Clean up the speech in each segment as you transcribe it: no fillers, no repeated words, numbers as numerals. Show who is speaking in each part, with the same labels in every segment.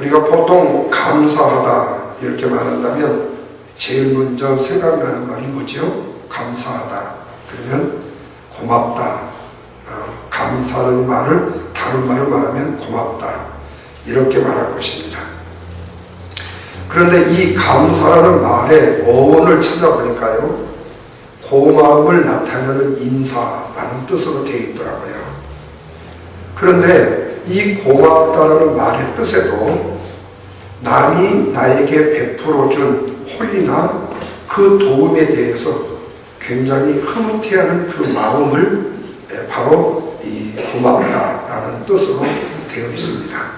Speaker 1: 우리가 보통 감사하다 이렇게 말한다면 제일 먼저 생각나는 말이 뭐죠? 감사하다. 그러면 고맙다. 감사하는 말을 다른 말을 말하면 고맙다. 이렇게 말할 것입니다. 그런데 이 감사라는 말의 어원을 찾아보니까요, 고마움을 나타내는 인사라는 뜻으로 되어 있더라고요. 그런데 이 고맙다라는 말의 뜻에도 남이 나에게 베풀어준 호의나 그 도움에 대해서 굉장히 흐뭇해하는 그 마음을 바로 이 고맙다라는 뜻으로 되어 있습니다.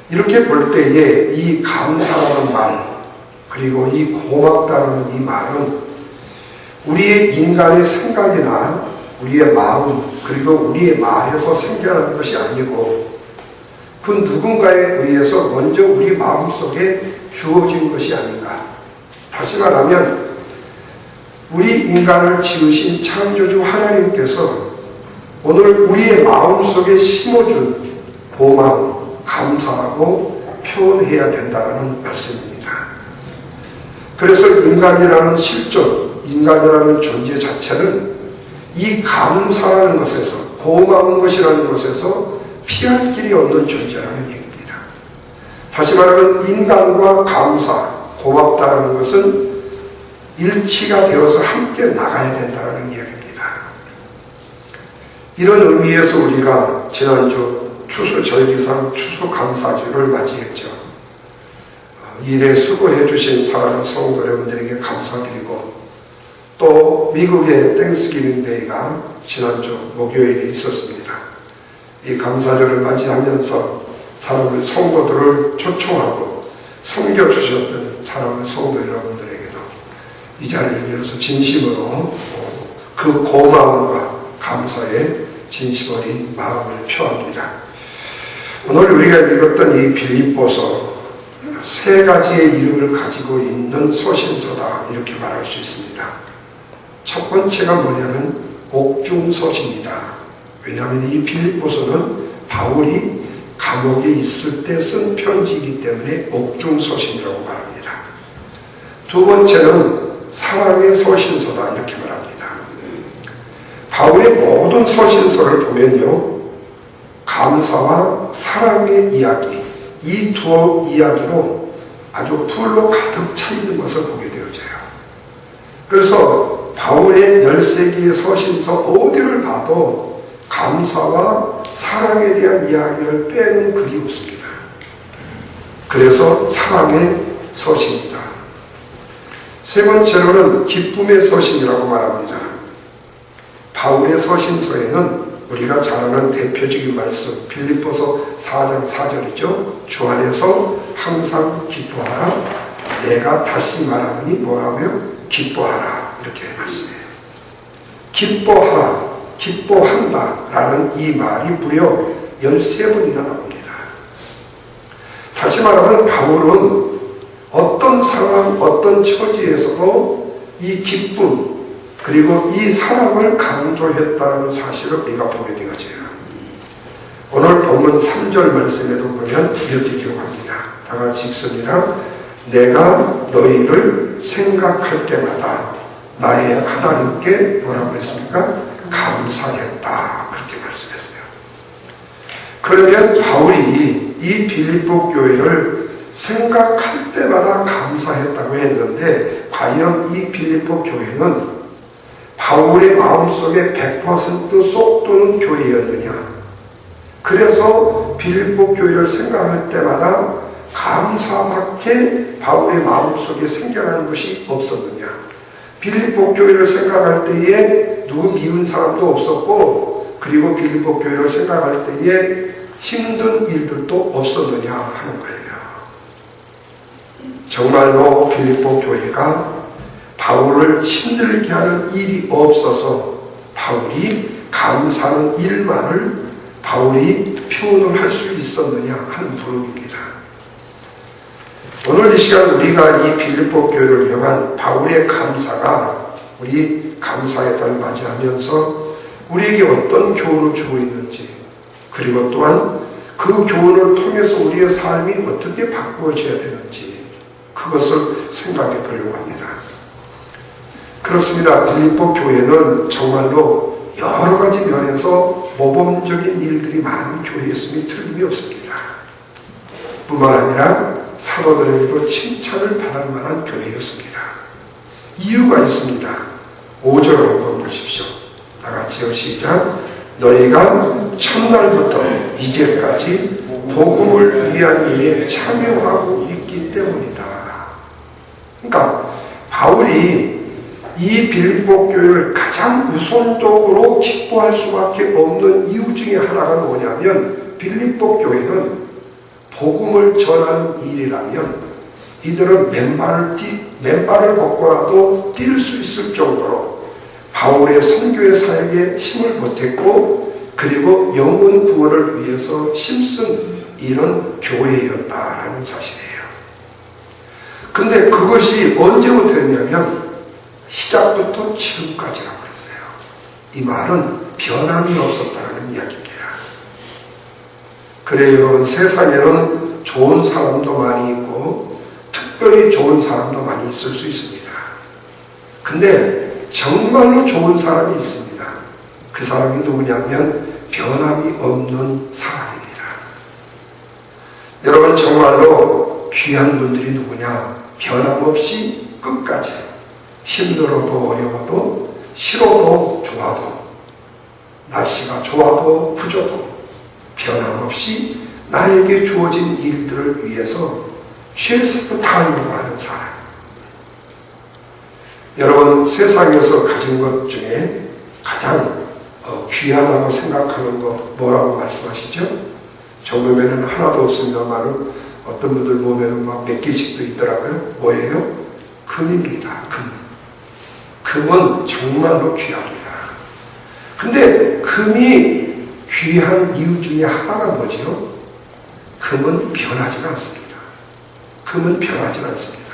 Speaker 1: 이렇게 볼 때에 이 감사라는 말, 그리고 이 고맙다라는 이 말은 우리의 인간의 생각이나 우리의 마음, 그리고 우리의 말에서 생겨나는 것이 아니고 그 누군가에 의해서 먼저 우리 마음속에 주어진 것이 아닌가. 다시 말하면 우리 인간을 지으신 창조주 하나님께서 오늘 우리의 마음속에 심어준 고마움, 감사하고 표현해야 된다는 말씀입니다. 그래서 인간이라는 실존, 인간이라는 존재 자체는 이 감사라는 것에서, 고마운 것이라는 것에서 피할 길이 없는 존재라는 얘기입니다. 다시 말하면 인간과 감사, 고맙다라는 것은 일치가 되어서 함께 나가야 된다는 이야기입니다. 이런 의미에서 우리가 지난주 추수절기상 추수감사주를 맞이했죠. 일에 수고해 주신 사랑하는 성도 여러분들에게 감사드리고, 또 미국의 땡스기빙 데이가 지난주 목요일에 있었습니다. 이 감사절을 맞이하면서 사랑하는 성도들을 초청하고 섬겨주셨던 사랑하는 성도 여러분들에게도 이 자리를 빌어서 진심으로 그 고마움과 감사에 진심 어린 마음을 표합니다. 오늘 우리가 읽었던 이 빌립보서 세 가지의 이름을 가지고 있는 서신서다 이렇게 말할 수 있습니다. 첫 번째가 뭐냐면 옥중서신이다. 왜냐하면 이 빌립보서는 바울이 감옥에 있을 때 쓴 편지이기 때문에 옥중서신이라고 말합니다. 두 번째는 사랑의 서신서다 이렇게 말합니다. 바울의 모든 서신서를 보면요, 감사와 사랑의 이야기, 이 두 이야기로 아주 풀로 가득 차 있는 것을 보게 되어져요. 그래서 바울의 13개의 서신서 어디를 봐도 감사와 사랑에 대한 이야기를 빼는 글이 없습니다. 그래서 사랑의 서신이다. 세 번째로는 기쁨의 서신이라고 말합니다. 바울의 서신서에는 우리가 잘 아는 대표적인 말씀, 빌립보서 4장 4절이죠. 주 안에서 항상 기뻐하라. 내가 다시 말하노니 뭐라고요? 기뻐하라. 이렇게 말씀해요. 기뻐하라, 기뻐한다 라는 이 말이 무려 13번이나 나옵니다. 다시 말하면 바울은 어떤 상황, 어떤 처지에서도 이 기쁨, 그리고 이 사랑을 강조했다는 사실을 우리가 보게 되어져요. 오늘 본문 3절 말씀에도 보면 이렇게 기록합니다. 다 같이 읽습니다. 내가 너희를 생각할 때마다 나의 하나님께 뭐라고 했습니까? 감사했다. 그렇게 말씀했어요. 그러면 바울이 이 빌립보 교회를 생각할 때마다 감사했다고 했는데, 과연 이 빌립보 교회는 바울의 마음속에 100% 쏙도는 교회였느냐? 그래서 빌립보 교회를 생각할 때마다 감사밖에 바울의 마음속에 생겨나는 것이 없었느냐? 빌립보 교회를 생각할 때에 누구 미운 사람도 없었고, 그리고 빌립보 교회를 생각할 때에 힘든 일들도 없었느냐 하는 거예요. 정말로 빌립보 교회가 바울을 힘들게 하는 일이 없어서 바울이 감사하는 일만을 바울이 표현을 할 수 있었느냐 하는 부름입니다. 오늘 이 시간 우리가 이 빌립보 교회를 향한 바울의 감사가 우리 감사의 달 맞이하면서 우리에게 어떤 교훈을 주고 있는지, 그리고 또한 그 교훈을 통해서 우리의 삶이 어떻게 바꾸어져야 되는지 그것을 생각해 보려고 합니다. 그렇습니다. 빌립보 교회는 정말로 여러 가지 면에서 모범적인 일들이 많은 교회였음이 틀림이 없습니다. 뿐만 아니라 사도들에게도 칭찬을 받을 만한 교회였습니다. 이유가 있습니다. 5절을 한번 보십시오. 다같이요. 시작. 너희가 첫날부터 이제까지 복음을 위한 일에 참여하고 있기 때문이다. 그러니까 바울이 이 빌립보 교회를 가장 우선적으로 기뻐할 수밖에 없는 이유 중에 하나가 뭐냐면 빌립보 교회는 복음을 전하는 일이라면 이들은 맨발을 걷고라도 뛸 수 있을 정도로 바울의 선교의 사역에 힘을 보탰고 그리고 영혼 구원을 위해서 힘쓴 이런 교회였다라는 사실이에요. 근데 그것이 언제부터였냐면 시작부터 지금까지라고 그랬어요. 이 말은 변함이 없었다는 이야기입니다. 그래요, 여러분. 세상에는 좋은 사람도 많이 있고 특별히 좋은 사람도 많이 있을 수 있습니다. 근데 정말로 좋은 사람이 있습니다. 그 사람이 누구냐면 변함이 없는 사람입니다. 여러분, 정말로 귀한 분들이 누구냐? 변함없이 끝까지 힘들어도 어려워도 싫어도 좋아도 날씨가 좋아도 부져도 변함없이 나에게 주어진 일들을 위해서 최선을 다하려고 하는 사람. 여러분, 세상에서 가진 것 중에 가장 귀하다고 생각하는 거 뭐라고 말씀하시죠? 정도면은 하나도 없습니다만은 어떤 분들 보면은 막 몇 개씩도 있더라고요. 뭐예요? 금입니다. 금은 정말로 귀합니다. 근데 금이 귀한 이유 중에 하나가 뭐지요? 금은 변하지 않습니다. 금은 변하지 않습니다.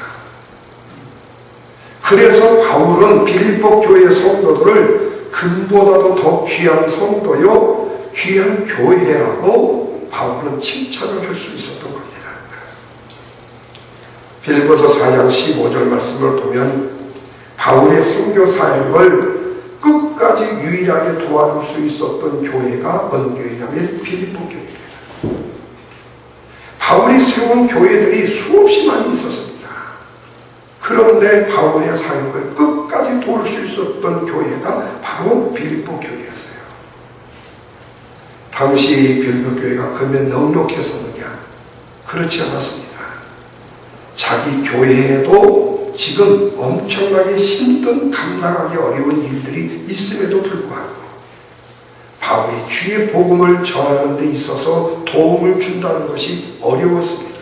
Speaker 1: 그래서 바울은 빌립보 교회 성도들을 금보다도 더 귀한 성도요, 귀한 교회라고 바울은 칭찬을 할 수 있었던 겁니다. 빌립보서 4장 15절 말씀을 보면 바울의 선교 사역을 끝까지 유일하게 도와줄 수 있었던 교회가 어느 교회냐면 빌립보 교회입니다. 바울이 세운 교회들이 수없이 많이 있었습니다. 그런데 바울의 사역을 끝까지 도울 수 있었던 교회가 바로 빌립보 교회였어요. 당시 빌립보 교회가 그러면 넉넉했었느냐? 그렇지 않았습니다. 자기 교회에도 지금 엄청나게 힘든 감당하기 어려운 일들이 있음에도 불구하고 바울이 주의 복음을 전하는 데 있어서 도움을 준다는 것이 어려웠습니다.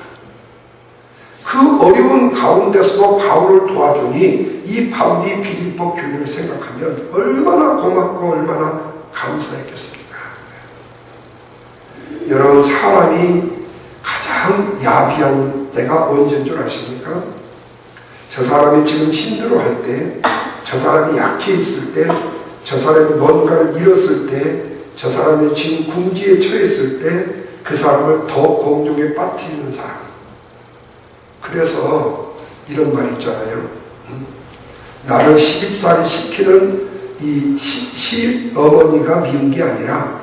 Speaker 1: 그 어려운 가운데서도 바울을 도와주니 이 바울이 빌립보 교회를 생각하면 얼마나 고맙고 얼마나 감사했겠습니까? 여러분, 사람이 가장 야비한 때가 언제인 줄 아십니까? 저 사람이 지금 힘들어할 때, 저 사람이 약해 있을 때, 저 사람이 뭔가를 잃었을 때, 저 사람이 지금 궁지에 처했을 때 그 사람을 더 공중에 빠뜨리는 사람. 그래서 이런 말 있잖아요. 나를 시집살이 시키는 이 시어머니가 미운 게 아니라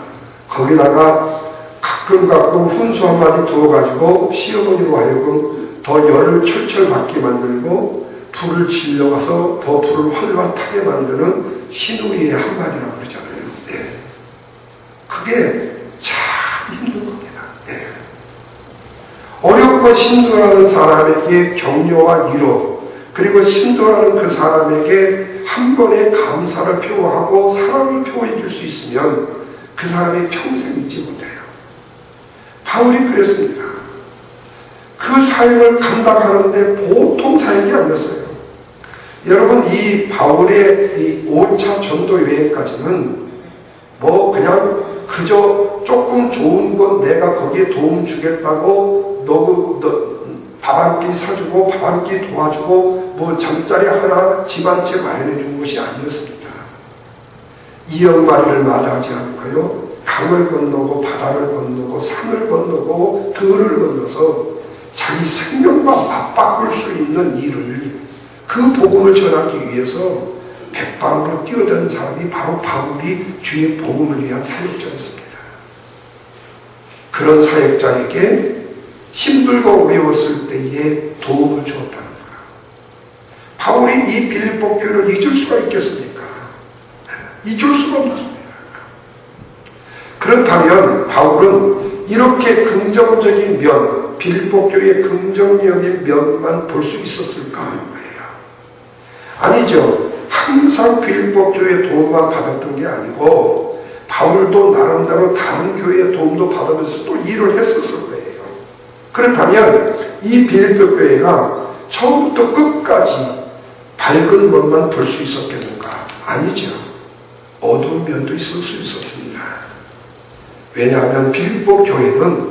Speaker 1: 거기다가 가끔 훈수 한 마디 두어가지고 시어머니로 하여금 더 열을 철철 받게 만들고 불을 질러가서 더 불을 활활 타게 만드는 시누이의 한마디라고 그러잖아요. 네. 그게 참 힘든 겁니다. 네. 어렵고 힘들어하는 사람에게 격려와 위로, 그리고 힘들어하는 그 사람에게 한 번의 감사를 표하고 사랑을 표해 줄 수 있으면 그 사람이 평생 잊지 못해요. 바울이 그랬습니다. 그 사역을 감당하는데 보통 사역이 아니었어요. 여러분, 이 바울의 이 5차 전도 여행까지는 뭐 그냥 그저 조금 좋은 건 내가 거기에 도움 주겠다고 너 밥 한 끼 사주고 밥 한 끼 도와주고 뭐 잠자리 하나 집 한 채 마련해 준 것이 아니었습니다. 이역마리를 마다하지 않고요, 강을 건너고 바다를 건너고 산을 건너고 들을 건너서 자기 생명과 맞바꿀 수 있는 일을, 그 복음을 전하기 위해서 백방으로 뛰어드는 사람이 바로 바울이 주의 복음을 위한 사역자였습니다. 그런 사역자에게 힘들고 어려웠을 때에 도움을 주었다는 거예요. 바울이 이 빌립보 교회를 잊을 수가 있겠습니까? 잊을 수가 없는 겁니다. 그렇다면 바울은 이렇게 긍정적인 면, 빌립보 교회의 긍정적인 면만 볼 수 있었을까 하는 거예요. 아니죠. 항상 빌립보 교회의 도움만 받았던 게 아니고 바울도 나름대로 다른 교회의 도움도 받으면서 또 일을 했었을 거예요. 그렇다면 이 빌립보 교회가 처음부터 끝까지 밝은 면만 볼 수 있었겠는가? 아니죠. 어두운 면도 있을 수 있었습니다. 왜냐하면 빌립보 교회는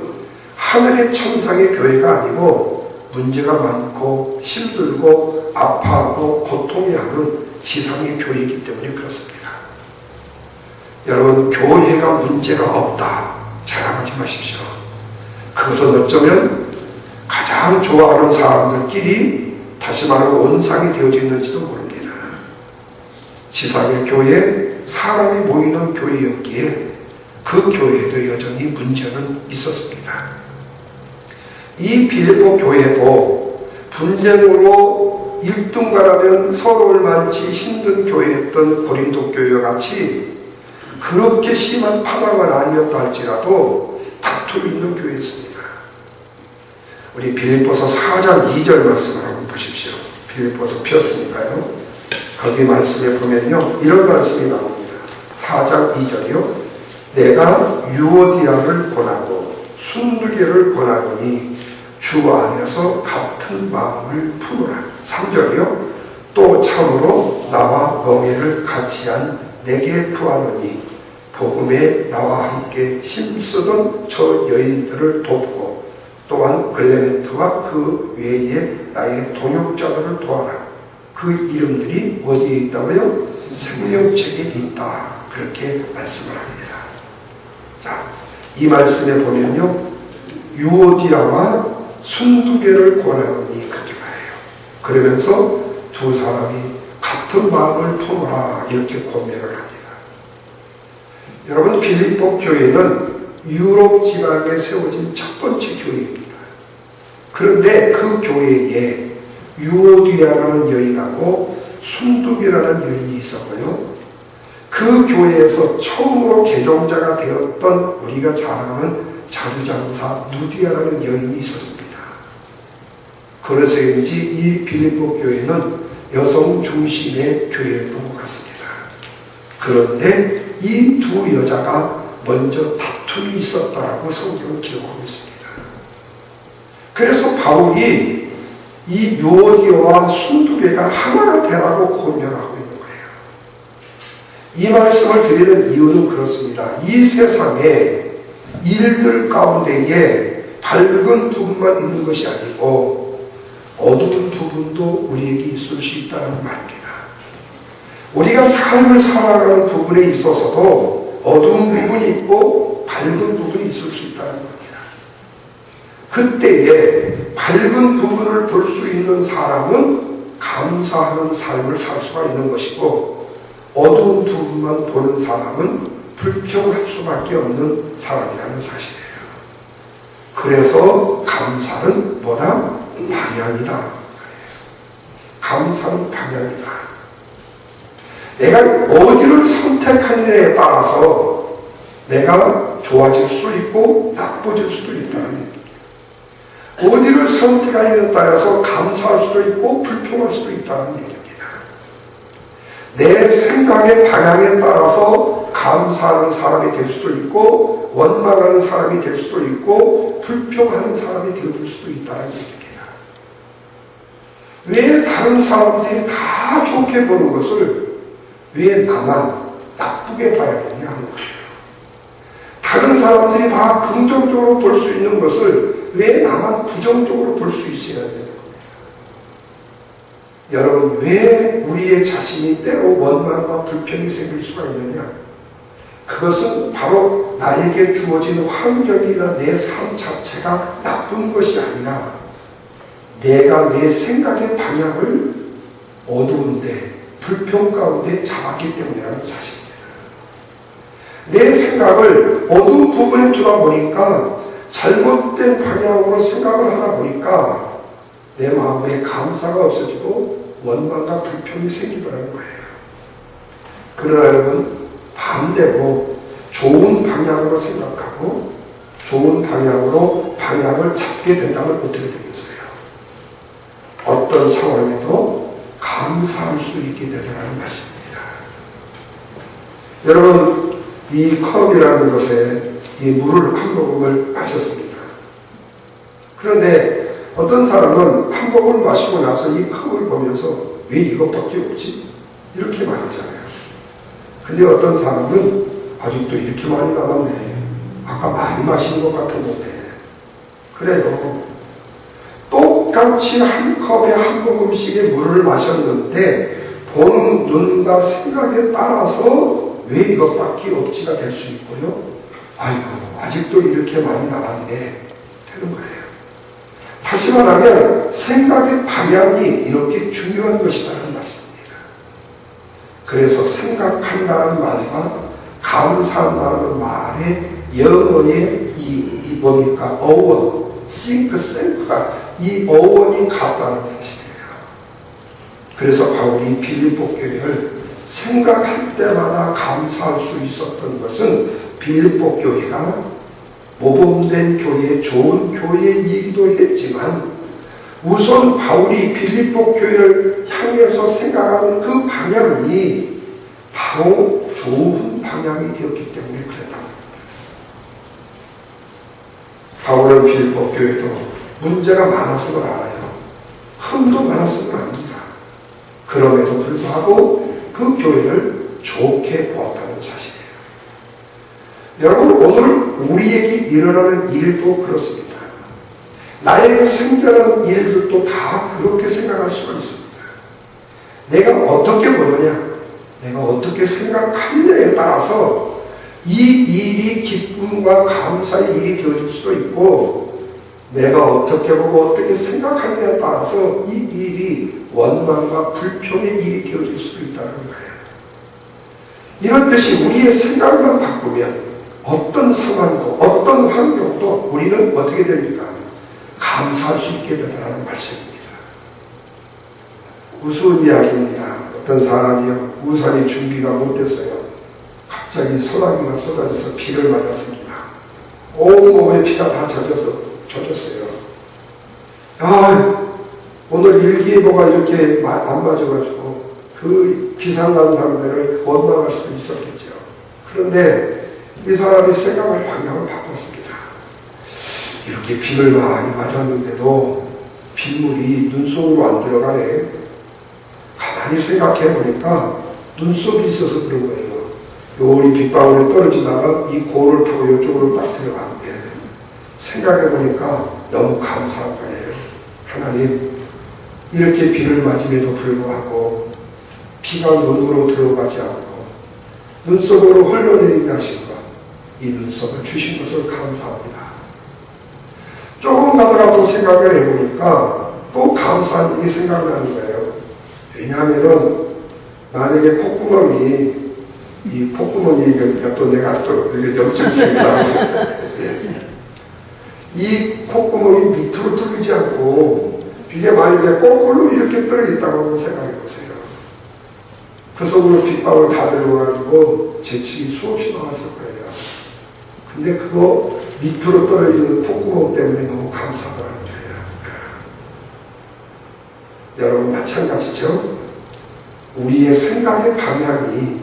Speaker 1: 하늘의 천상의 교회가 아니고 문제가 많고 힘들고 아파하고 고통해하는 지상의 교회이기 때문에 그렇습니다. 여러분, 교회가 문제가 없다 자랑하지 마십시오. 그것은 어쩌면 가장 좋아하는 사람들끼리, 다시 말하면 원상이 되어져 있는지도 모릅니다. 지상의 교회, 사람이 모이는 교회였기에 그 교회에도 여전히 문제는 있었습니다. 이 빌립보 교회도 분쟁으로 1등가라면 서로를 많지 힘든 교회였던 고린도 교회와 같이 그렇게 심한 파당은 아니었다 할지라도 다툼이 있는 교회였습니다. 우리 빌립보서 4장 2절 말씀을 한번 보십시오. 빌립보서 폈으니까요. 거기 말씀에 보면요, 이런 말씀이 나옵니다. 4장 2절이요. 내가 유오디아를 권하고 순두개를 권하노니 주 안에서 같은 마음을 품으라. 3절이요. 또 참으로 나와 멍에를 같이 한 내게 구하노니 복음에 나와 함께 힘쓰던 저 여인들을 돕고 또한 글레멘트와 그 외에 나의 동역자들을 도와라. 그 이름들이 어디에 있다고요? 생명책에 있다. 그렇게 말씀을 합니다. 자, 이 말씀에 보면요, 유오디아와 순두개를 권하노니 그렇게 말해요. 그러면서 두 사람이 같은 마음을 품어라 이렇게 권면을 합니다. 여러분, 빌립보 교회는 유럽 지방에 세워진 첫 번째 교회입니다. 그런데 그 교회에 유오디아라는 여인하고 순두개라는 여인이 있었고요. 그 교회에서 처음으로 개종자가 되었던 우리가 잘 아는 자주장사 누디아라는 여인이 있었습니다. 그래서인지 이 빌립보 교회는 여성 중심의 교회였던 것 같습니다. 그런데 이 두 여자가 먼저 다툼이 있었다라고 성경은 기록하고 있습니다. 그래서 바울이 이 유오디아와 순두개가 하나가 되라고 권면하고 있는 거예요. 이 말씀을 드리는 이유는 그렇습니다. 이 세상에 일들 가운데에 밝은 부분만 있는 것이 아니고 어두운 부분도 우리에게 있을 수 있다는 말입니다. 우리가 삶을 살아가는 부분에 있어서도 어두운 부분이 있고 밝은 부분이 있을 수 있다는 겁니다. 그때에 밝은 부분을 볼 수 있는 사람은 감사하는 삶을 살 수가 있는 것이고 어두운 부분만 보는 사람은 불평할 수밖에 없는 사람이라는 사실이에요. 그래서 감사는 뭐다? 방향이다. 감사는 방향이다. 내가 어디를 선택하느냐에 따라서 내가 좋아질 수 있고 나빠질 수도 있다는 얘기입니다. 어디를 선택하느냐에 따라서 감사할 수도 있고 불평할 수도 있다는 얘기입니다. 내 생각의 방향에 따라서 감사하는 사람이 될 수도 있고 원망하는 사람이 될 수도 있고 불평하는 사람이 될 수도 있다는 얘기입니다. 왜 다른 사람들이 다 좋게 보는 것을 왜 나만 나쁘게 봐야 되냐 하는 거예요. 다른 사람들이 다 긍정적으로 볼 수 있는 것을 왜 나만 부정적으로 볼 수 있어야 되는 겁니다. 여러분, 왜 우리의 자신이 때로 원망과 불평이 생길 수가 있느냐? 그것은 바로 나에게 주어진 환경이나 내 삶 자체가 나쁜 것이 아니라 내가 내 생각의 방향을 어두운데 불평 가운데 잡았기 때문이라는 사실입니다. 내 생각을 어두운 부분에 두다 보니까 잘못된 방향으로 생각을 하다 보니까 내 마음에 감사가 없어지고 원망과 불평이 생기더라는 거예요. 그러나 여러분, 반대로 좋은 방향으로 생각하고 좋은 방향으로 방향을 잡게 된다면 어떻게 되겠어요? 어떤 상황에도 감사할 수 있게 되더라는 말씀입니다. 여러분, 이 컵이라는 것에 이 물을 한 모금을 마셨습니다. 그런데 어떤 사람은 한 모금을 마시고 나서 이 컵을 보면서 왜 이것밖에 없지? 이렇게 말하잖아요. 근데 어떤 사람은 아직도 이렇게 많이 남았네. 아까 많이 마신 것 같았는데. 그래요. 똑같이 한 컵에 한 모금씩의 물을 마셨는데 보는 눈과 생각에 따라서 왜 이것밖에 없지가 될 수 있고요. 아이고, 아직도 이렇게 많이 남았네. 되는 거예요. 다시 말하면 생각의 방향이 이렇게 중요한 것이라는 말씀입니다. 그래서 생각한다는 말과 감사한다는 말의 영어의 이 뭡니까? 어원, think, think가 이 어원이 같다는 사실이에요. 그래서 바울이 빌립보 교회를 생각할 때마다 감사할 수 있었던 것은 빌립보 교회가 모범된 교회, 좋은 교회이기도 했지만 우선 바울이 빌립보 교회를 향해서 생각하는 그 방향이 바로 좋은 방향이 되었기 때문에 그랬다. 바울은 빌립보 교회도 문제가 많았음을 알아요. 흠도 많았음을 압니다. 그럼에도 불구하고 그 교회를 좋게 보았다는 사실이에요. 여러분, 오늘 우리에게 일어나는 일도 그렇습니다. 나에게 생겨나는 일들도 다 그렇게 생각할 수가 있습니다. 내가 어떻게 보느냐, 내가 어떻게 생각하느냐에 따라서 이 일이 기쁨과 감사의 일이 되어줄 수도 있고, 내가 어떻게 보고 어떻게 생각하느냐에 따라서 이 일이 원망과 불평의 일이 되어줄 수도 있다는 거예요. 이런 뜻이 우리의 생각만 바꾸면 어떤 상황도 어떤 환경도 우리는 어떻게 됩니까? 감사할 수 있게 되더라는 말씀입니다. 우스운 이야기입니다. 어떤 사람이요, 우산이 준비가 못됐어요. 갑자기 소나기가 쏟아져서 비를 맞았습니다. 온몸에 피가 다 젖었어요. 오늘 일기예보가 이렇게 안 맞아가지고 그 기상 난 사람들을 원망할 수 있었겠죠. 그런데 이 사람이 생각할 방향을 바꿨습니다. 이렇게 비를 많이 맞았는데도 빗물이 눈속으로 안 들어가네. 가만히 생각해 보니까 눈썹이 있어서 그런 거예요. 요리 빗방울에 떨어지다가 이 고를 타고 이쪽으로 딱 들어가는데 생각해 보니까 너무 감사한 거예요. 하나님, 이렇게 비를 맞음에도 불구하고 비가 눈으로 들어가지 않고 눈썹으로 흘러내리게 하신 것, 이 눈썹을 주신 것을 감사합니다. 조금 가더라도 생각을 해보니까 또 감사한 일이 생각나는 거예요. 왜냐하면은 만약에 콧구멍이, 이 콧구멍이 또 내가 또 이게 염증이 생기라고 이 콧구멍이 밑으로 뚫리지 않고 이게 만약에 거꾸로 이렇게 떨어있다고 생각해 보세요. 그 속으로 빗방울 다 들어가지고 재치기 수없이 나왔을 거예요. 근데 그거 밑으로 떨어지는 콧구멍 때문에 너무 감사하더라는 거예요. 여러분 마찬가지죠. 우리의 생각의 방향이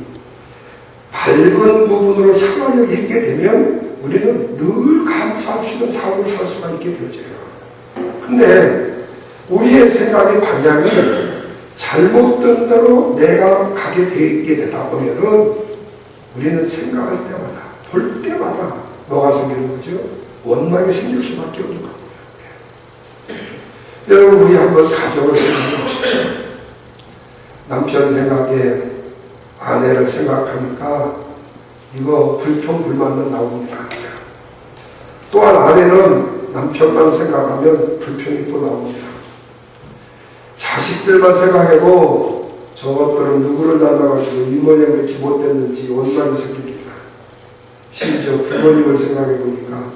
Speaker 1: 밝은 부분으로 향하여 있게 되면 우리는 늘 감사할 수 있는 삶을 살 수가 있게 되죠. 근데 우리의 생각의 방향이 잘못된 대로 내가 가게 되어 있게 되다 보면은 우리는 생각할 때마다, 볼 때마다 뭐가 생기는 거죠? 원망이 생길 수밖에 없는 거예요. 여러분, 우리 한번 가정을 생각해 보십시오. 남편 생각에 아내를 생각하니까 이거 불평, 불만도 나옵니다. 또한 아내는 남편만 생각하면 불평이 또 나옵니다. 자식들만 생각해도 저것들은 누구를 닮아가지고 이 모양 왜 이렇게 못됐는지 원망이 생깁니다. 심지어 부모님을 생각해보니까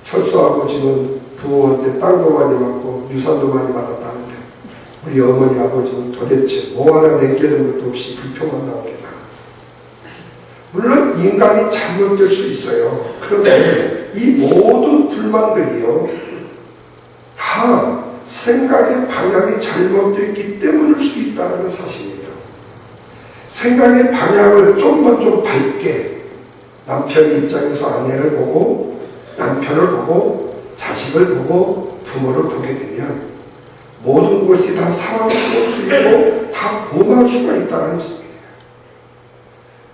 Speaker 1: 철수 아버지는 부모한테 땅도 많이 받고 유산도 많이 받았다는데 우리 어머니 아버지는 도대체 뭐 하나 내게는 것도 없이 불평만 나옵니다. 물론 인간이 잘못될 수 있어요. 그런데 이 모든 불만들이요 다 생각의 방향이 잘못됐기 때문일 수 있다는 사실이에요. 생각의 방향을 좀만 좀 밝게 남편의 입장에서 아내를 보고 남편을 보고 자식을 보고 부모를 보게 되면 모든 것이 다 사랑스러울 수 있고 다 고마울 수가 있다는 것입니다.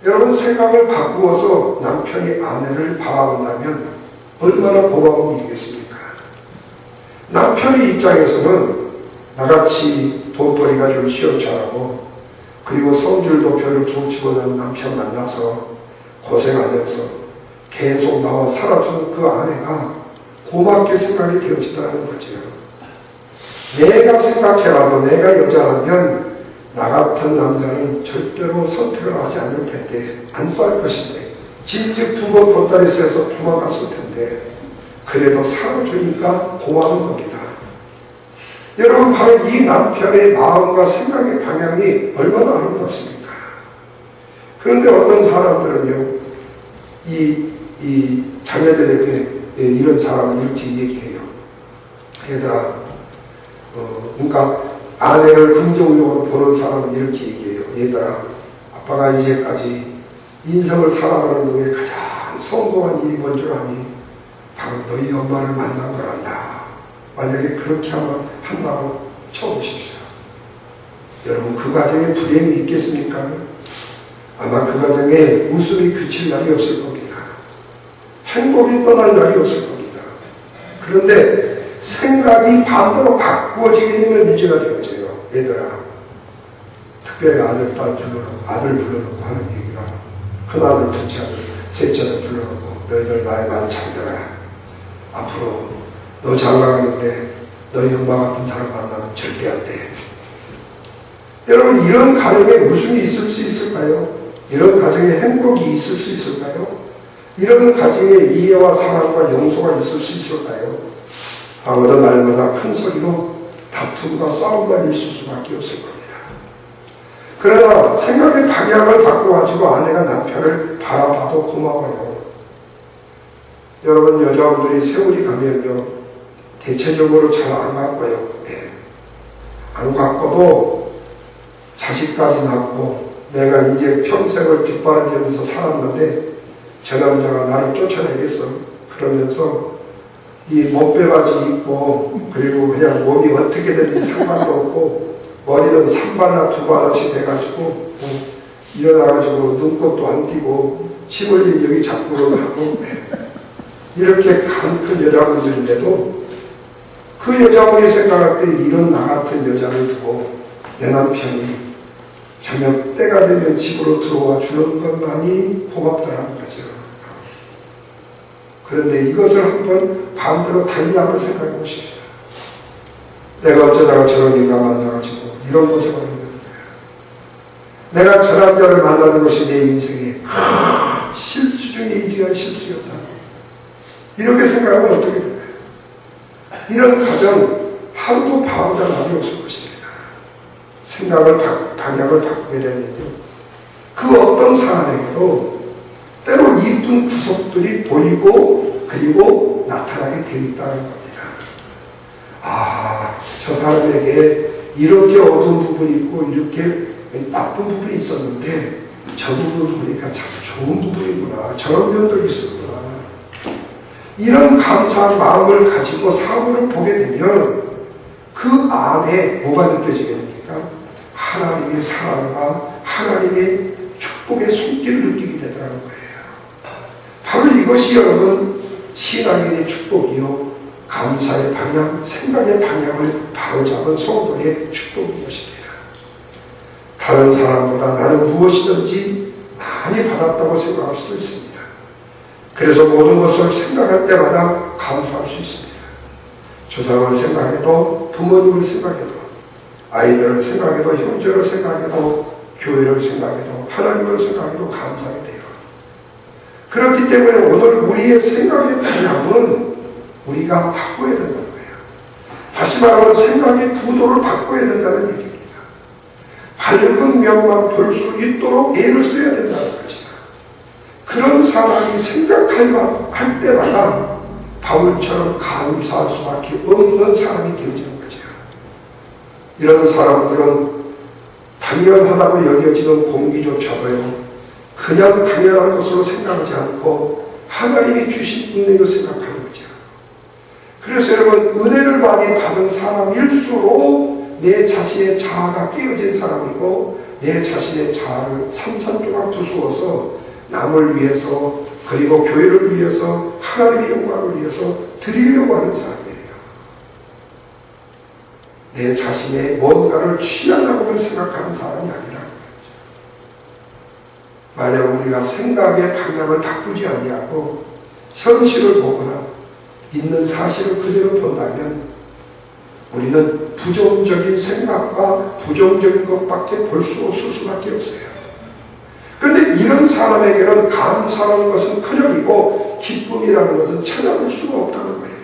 Speaker 1: 여러분 생각을 바꾸어서 남편이 아내를 바라본다면 얼마나 고마운 일이겠습니까? 남편의 입장에서는 나같이 돈벌이가 좀 시원찮고 그리고 성질도 별로 좋지보다는 남편 만나서 고생하면서 계속 나와 살아주는 그 아내가 고맙게 생각이 되어지더라는 거죠. 내가 생각해봐도 내가 여자라면 나 같은 남자는 절대로 선택을 하지 않을 텐데 안 쌀 것인데 질질 두번 보따리 세서 도망갔을 텐데 그래도 살아주니까 고마운 겁니다. 여러분 바로 이 남편의 마음과 생각의 방향이 얼마나 아름답습니까? 그런데 어떤 사람들은요 이 자녀들에게 이런 사람은 이렇게 얘기해요. 얘들아 그러니까 아내를 긍정적으로 보는 사람은 이렇게 얘기해요. 얘들아 아빠가 이제까지 인생을 살아가는 중에 가장 성공한 일이 뭔 줄 아니? 바로 너희 엄마를 만난 거란다. 만약에 그렇게 한다고 쳐보십시오. 여러분 그 가정에 불행이 있겠습니까? 아마 그 가정에 웃음이 그칠 날이 없을 겁니다. 행복이 떠날 날이 없을 겁니다. 그런데 생각이 반대로 바꾸어지게 되면 문제가 되어져요. 얘들아 특별히 아들, 딸 불러놓고 아들 불러놓고 하는 얘기라 큰아들, 둘째아들, 셋째아들 불러놓고 너희들 나의 말을 잘 들어라. 앞으로 너 장가가는데 너희 엄마 같은 사람 만나면 절대 안 돼. 여러분 이런 가정에 웃음이 있을 수 있을까요? 이런 가정에 행복이 있을 수 있을까요? 이런 가정에 이해와 사랑과 용서가 있을 수 있을까요? 아무도 날마다 큰 소리로 다툼과 싸움만 있을 수밖에 없을 겁니다. 그러나 생각의 방향을 바꿔가지고 아내가 남편을 바라봐도 고마워요. 여러분 여자분들이 세월이 가면요 대체적으로 잘 안 바꿔요. 네. 안 바꿔도 자식까지 낳고 내가 이제 평생을 뒷바라지면서 살았는데 저 남자가 나를 쫓아내겠어. 그러면서 이 못배바지 입고 그리고 그냥 몸이 어떻게 되는지 상관도 없고 머리는 3발라 2발라씩 돼가지고 일어나가지고 눈곱도 안 띄고 침 흘린 여기 자꾸로 하고 이렇게 간 큰 여자분들인데도 그 여자분이 생각할 때 이런 나 같은 여자를 두고 내 남편이 저녁 때가 되면 집으로 들어와 주는 것만이 고맙더라는 거죠. 그런데 이것을 한번 반대로 달리 한번 생각해 보십시오. 내가 어쩌다가 저런 인간 만나가지고 이런 고생을 했는데 내가 저 남자를 만나는 것이 내 인생의 실수 중에 이기한 실수였다. 이렇게 생각하면 어떻게 될까요? 이런 가정 하루도 밤도 남이 없을 것입니다. 생각을 방향을 바꾸게 되면요 그 어떤 사람에게도 때로 이쁜 구석들이 보이고 그리고 나타나게 되어 있다는 겁니다. 아, 저 사람에게 이렇게 어두운 부분이 있고 이렇게 나쁜 부분이 있었는데 저 부분을 보니까 참 좋은 부분이구나. 저런 면도 있었구나. 이런 감사한 마음을 가지고 사물을 보게 되면 그 안에 뭐가 느껴지게 됩니까? 하나님의 사랑과 하나님의 축복의 손길을 느끼게 되더라는 거예요. 바로 이것이 여러분 신앙인의 축복이요 감사의 방향, 생각의 방향을 바로잡은 성도의 축복인 것입니다. 다른 사람보다 나는 무엇이든지 많이 받았다고 생각할 수도 있습니다. 그래서 모든 것을 생각할 때마다 감사할 수 있습니다. 조상을 생각해도, 부모님을 생각해도, 아이들을 생각해도, 형제를 생각해도, 교회를 생각해도, 하나님을 생각해도 감사하게 돼요. 그렇기 때문에 오늘 우리의 생각의 방향은 우리가 바꿔야 된다는 거예요. 다시 말하면 생각의 구도를 바꿔야 된다는 얘기입니다. 밝은 면만 볼 수 있도록 애를 써야 된다는 거죠. 그런 사람이 생각할 때마다 바울처럼 감사할 수밖에 없는 사람이 되어지는 거죠. 이런 사람들은 당연하다고 여겨지는 공기조차도요, 그냥 당연한 것으로 생각하지 않고 하나님이 주신 은혜로 생각하는 거죠. 그래서 여러분, 은혜를 많이 받은 사람일수록 내 자신의 자아가 깨어진 사람이고, 내 자신의 자아를 산산조각 부수어서 남을 위해서, 그리고 교회를 위해서, 하나님의 영광을 위해서 드리려고 하는 사람이에요. 내 자신의 뭔가를 취하려고만 생각하는 사람이 아니라, 만약 우리가 생각의 방향을 바꾸지 아니하고 현실을 보거나 있는 사실을 그대로 본다면 우리는 부정적인 생각과 부정적인 것밖에 볼 수 없을 수밖에 없어요. 그런데 이런 사람에게는 감사라는 것은 큰일이고 기쁨이라는 것은 찾아볼 수가 없다는 거예요.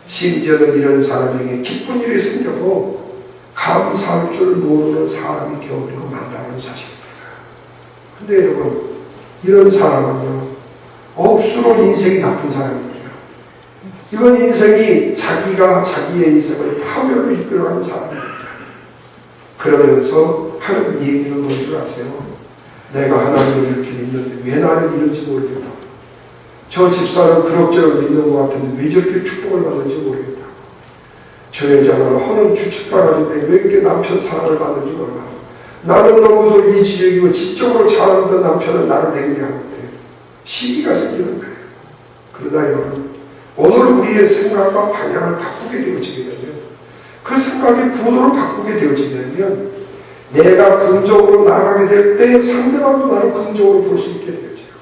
Speaker 1: 심지어는 이런 사람에게 기쁜 일이 생겨도 감사할 줄 모르는 사람이 되어버리고 만다는 사실입니다. 근데 여러분, 이런 사람은요, 억수로 인생이 나쁜 사람입니다. 이번 인생이 자기가 자기의 인생을 파멸로 이끌어가는 사람입니다. 그러면서 하는 얘기는 뭔지 아세요? 내가 하나님을 이렇게 믿는데 왜 나는 이런지 모르겠다. 저 집사는 그럭저럭 믿는 것 같은데 왜 저렇게 축복을 받는지 모르겠다. 저 여자는 허는 주책바라지인데 왜 이렇게 남편 사랑을 받는지 몰라. 나는 너무도 이지적이고 지적으로 잘하는 남편은 나를 냉랭하는데 시기가 생기는 거예요. 그러나 여러분, 오늘 우리의 생각과 방향을 바꾸게 되어지게 되면, 그 생각의 구도를 바꾸게 되어지게 되면 내가 긍정으로 나아가게 될 때 상대방도 나를 긍정으로 볼 수 있게 되어져요.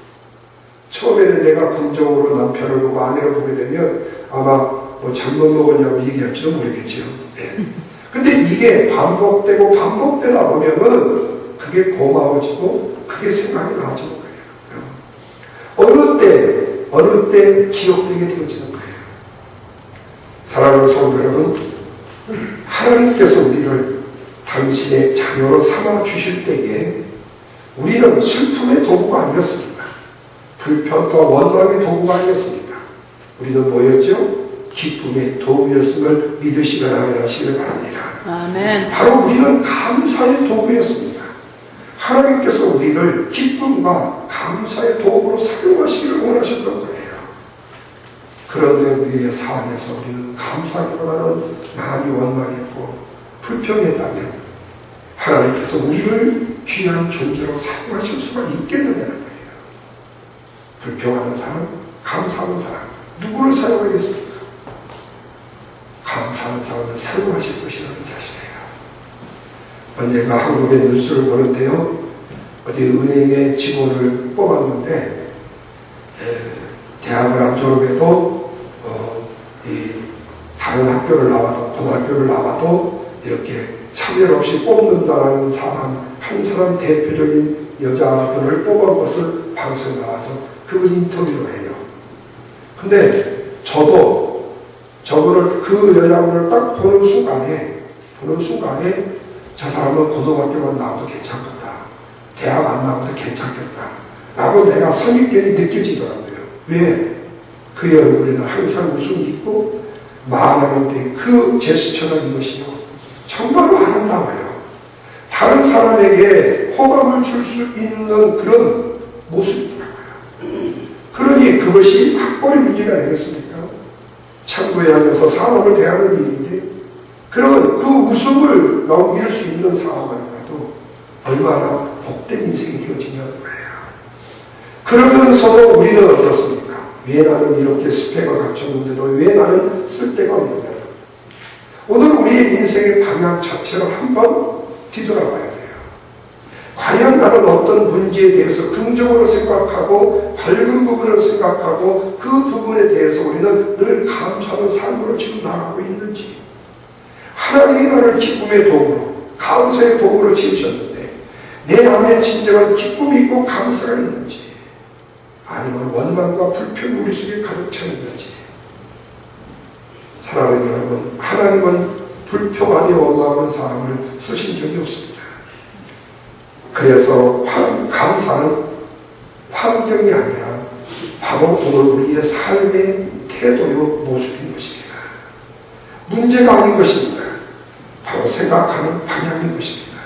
Speaker 1: 처음에는 내가 긍정으로 남편을 보고 아내를 보게 되면 아마 뭐 잘못 먹었냐고 얘기할지도 모르겠죠. 네. 근데 이게 반복되고 반복되다 보면은 그게 고마워지고 그게 생각이 나아지는 거예요. 어느 때 기억되게 되어지는 거예요. 사랑하는 성도 여러분, 하나님께서 우리를 당신의 자녀로 삼아 주실 때에 우리는 슬픔의 도구가 아니었습니다. 불평과 원망의 도구가 아니었습니다. 우리는 뭐였죠? 기쁨의 도구였음을 믿으시면 아멘하시길 바랍니다.
Speaker 2: 아멘.
Speaker 1: 바로 우리는 감사의 도구였습니다. 하나님께서 우리를 기쁨과 감사의 도구로 사용하시기를 원하셨던 거예요. 그런데 우리의 삶에서 우리는 감사하기보다는 많이 원망했고 불평했다면 하나님께서 우리를 귀한 존재로 사용하실 수가 있겠느냐는 거예요. 불평하는 사람, 감사하는 사람, 누구를 사용하겠습니까? 감사하는 사람을 사용하실 것이라는 사실이에요. 언젠가 한국의 뉴스를 보는데요, 어디 은행의 직원을 뽑았는데 대학을 안 졸업해도 다른 학교를 나와도, 고등학교를 나와도 이렇게 차별 없이 뽑는다라는 사람, 한 사람 대표적인 여자분을 뽑은 것을 방송에 나와서 그분이 인터뷰를 해요. 근데 저도 저분을, 그 여자분을 딱 보는 순간에 저 사람은 고등학교만 나와도 괜찮겠다, 대학 안 나와도 괜찮겠다 라고 내가 선입견이 느껴지더라고요. 왜? 그의 얼굴에는 항상 웃음이 있고 말하는데 그 제스처나 이것이요, 정말로 아름다워요. 다른 사람에게 호감을 줄 수 있는 그런 모습이더라고요. 그러니 그것이 학벌의 문제가 되겠습니까? 창고에 앉아서 사람을 대하는 일인데, 그러면 그 웃음을 넘길 수 있는 사람만이라도 얼마나 복된 인생이 되어지냐는 거예요. 그러면서도 우리는 어떻습니까? 왜 나는 이렇게 스펙을 갖췄는데도 왜 나는 쓸데가 없느냐? 오늘 우리의 인생의 방향 자체를 한번 뒤돌아봐야 돼요. 과연 나는 어떤 문제에 대해서 긍정으로 생각하고 밝은 부분을 생각하고 그 부분에 대해서 우리는 늘 감사하는 삶으로 지금 나가고 있는지, 하나님이 나를 기쁨의 도구로, 감사의 도구로 지으셨는데 내 안에 진정한 기쁨이 있고 감사가 있는지, 아니면 원망과 불평이 우리 속에 가득 차 있는지. 사랑하는 여러분, 하나님은 불평하며 원망하는 사람을 쓰신 적이 없습니다. 그래서 감사는 환경이 아니라 바로 오늘 우리의 삶의 태도요 모습인 것입니다. 문제가 아닌 것입니다. 바로 생각하는 방향인 것입니다.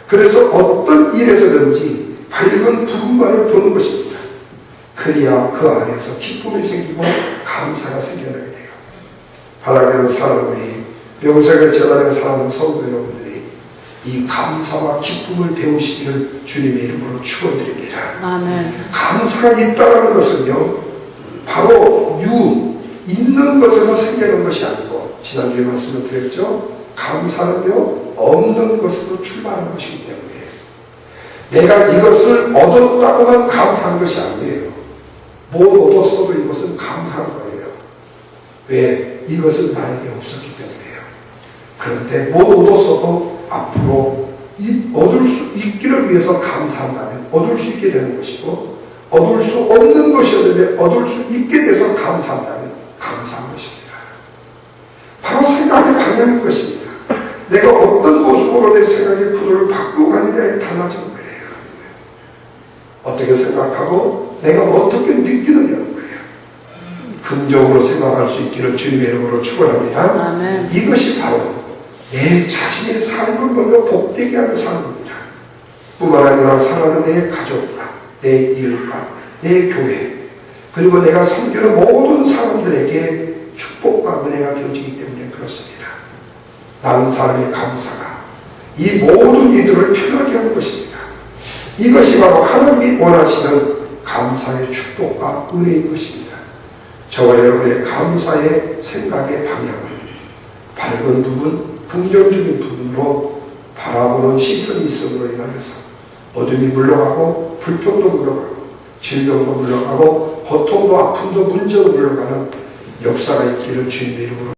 Speaker 1: 그래서 어떤 일에서든지 밝은 부분만을 보는 것입니다. 그래야 그 안에서 기쁨이 생기고 감사가 생겨나게 돼요. 바라기는 사는 우리 명색의 재단에 사는 성도 여러분들이 이 감사와 기쁨을 배우시기를 주님의 이름으로 축원드립니다.
Speaker 2: 아멘.
Speaker 1: 감사가 있다는 것은요, 바로 있는 것에서 생기는 것이 아니고, 지난주에 말씀을 드렸죠. 감사는요, 없는 것으로 출발하는 것이기 때문에 내가 이것을 얻었다고만 감사한 것이 아니에요. 뭘 얻었어도 이것은 감사한 거예요. 왜? 이것은 나에게 없었기 때문에요. 그런데 뭘 얻었어도 앞으로 얻을 수 있기를 위해서 감사한다면 얻을 수 있게 되는 것이고, 얻을 수 없는 것이었는데 얻을 수 있게 돼서 감사한다면 감사한 것입니다. 바로 생각의 방향인 것입니다. 내가 어떤 모습으로 내 생각의 구도를 바꾸고 가느냐에 달라지는 거예요. 어떻게 생각하고 내가 어떻게 느끼느냐는 거예요. 긍정으로 생각할 수 있기를 주님의 이름으로 축원합니다.
Speaker 2: 아멘.
Speaker 1: 이것이 바로 내 자신의 삶을 먼저 복되게 하는 삶입니다. 뿐만 아니라 사랑하는 내 가족과 내 일과 내 교회, 그리고 내가 섬기는 모든 사람들에게 축복과 은혜가 되어지기 때문에 그렇습니다. 나는 사람의 감사가 이 모든 이들을 편하게 하는 것입니다. 이것이 바로 하나님이 원하시는 감사의 축복과 은혜인 것입니다. 저와 여러분의 감사의 생각의 방향을 밝은 부분, 긍정적인 부분으로 바라보는 시선이 있음으로 인하여서 어둠이 물러가고 불평도 물러가고 질병도 물러가고 고통도 아픔도 문제도 물러가는 역사가 있기를 주님의 이름으로